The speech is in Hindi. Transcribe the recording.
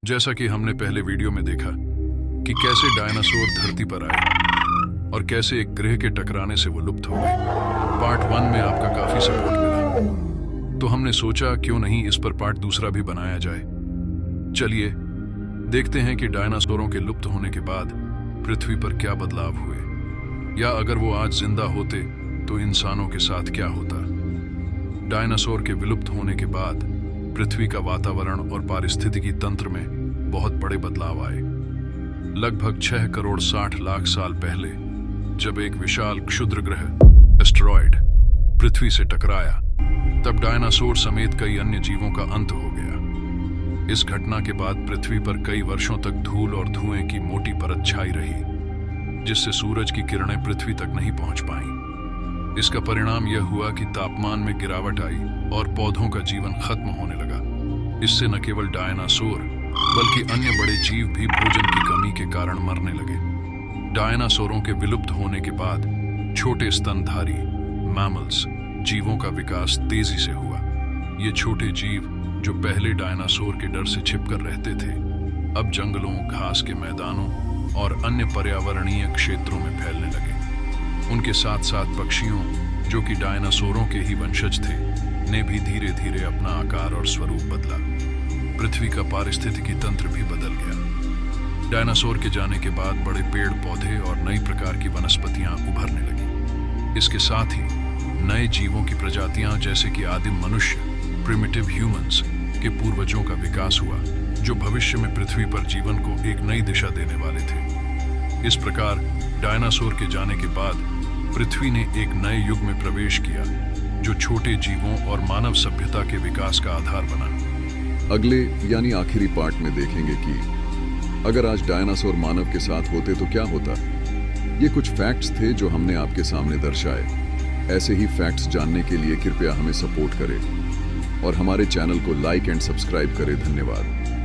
जैसा कि हमने पहले वीडियो में देखा कि कैसे डायनासोर धरती पर आए और कैसे एक ग्रह के टकराने से वो लुप्त हो गए। पार्ट 1 में आपका काफी सपोर्ट मिला, तो हमने सोचा क्यों नहीं इस पर पार्ट 2 भी बनाया जाए। चलिए देखते हैं कि डायनासोरों के लुप्त होने के बाद पृथ्वी पर क्या बदलाव हुए, या अगर वो आज जिंदा होते तो इंसानों के साथ क्या होता। डायनासोर के विलुप्त होने के बाद पृथ्वी का वातावरण और पारिस्थितिकी तंत्र में बहुत बड़े बदलाव आए। लगभग 6 करोड़ 60 लाख साल पहले जब एक विशाल क्षुद्र ग्रह एस्टेरॉयड पृथ्वी से टकराया, तब डायनासोर समेत कई अन्य जीवों का अंत हो गया। इस घटना के बाद पृथ्वी पर कई वर्षों तक धूल और धुएं की मोटी परत छाई रही, जिससे सूरज की किरणें पृथ्वी तक नहीं पहुंच पाईं। इसका परिणाम यह हुआ कि तापमान में गिरावट आई और पौधों का जीवन खत्म होने लगा। इससे न केवल डायनासोर बल्कि अन्य बड़े जीव भी भोजन की कमी के कारण मरने लगे। डायनासोरों के विलुप्त होने के बाद छोटे स्तनधारी मैमल्स जीवों का विकास तेजी से हुआ। ये छोटे जीव जो पहले डायनासोर के डर से छिपकर रहते थे, अब जंगलों, घास के मैदानों और अन्य पर्यावरणीय क्षेत्रों में फैलने लगे। उनके साथ साथ पक्षियों, जो कि डायनासोरों के ही वंशज थे, ने भी धीरे धीरे अपना आकार और स्वरूप बदला। पृथ्वी का पारिस्थितिकी तंत्र भी बदल गया। डायनासोर के जाने के बाद बड़े पेड़ पौधे और नई प्रकार की वनस्पतियां उभरने लगी। इसके साथ ही नए जीवों की प्रजातियां जैसे कि आदिम मनुष्य, प्रिमिटिव ह्यूमंस के पूर्वजों का विकास हुआ, जो भविष्य में पृथ्वी पर जीवन को एक नई दिशा देने वाले थे। इस प्रकार डायनासोर के जाने के बाद पृथ्वी ने एक नए युग में प्रवेश किया, जो छोटे जीवों और मानव सभ्यता के विकास का आधार बना। अगले यानी आखिरी पार्ट में देखेंगे कि अगर आज डायनासोर मानव के साथ होते तो क्या होता। ये कुछ फैक्ट्स थे जो हमने आपके सामने दर्शाए। ऐसे ही फैक्ट्स जानने के लिए कृपया हमें सपोर्ट करें और हमारे चैनल को लाइक एंड सब्सक्राइब करें। धन्यवाद।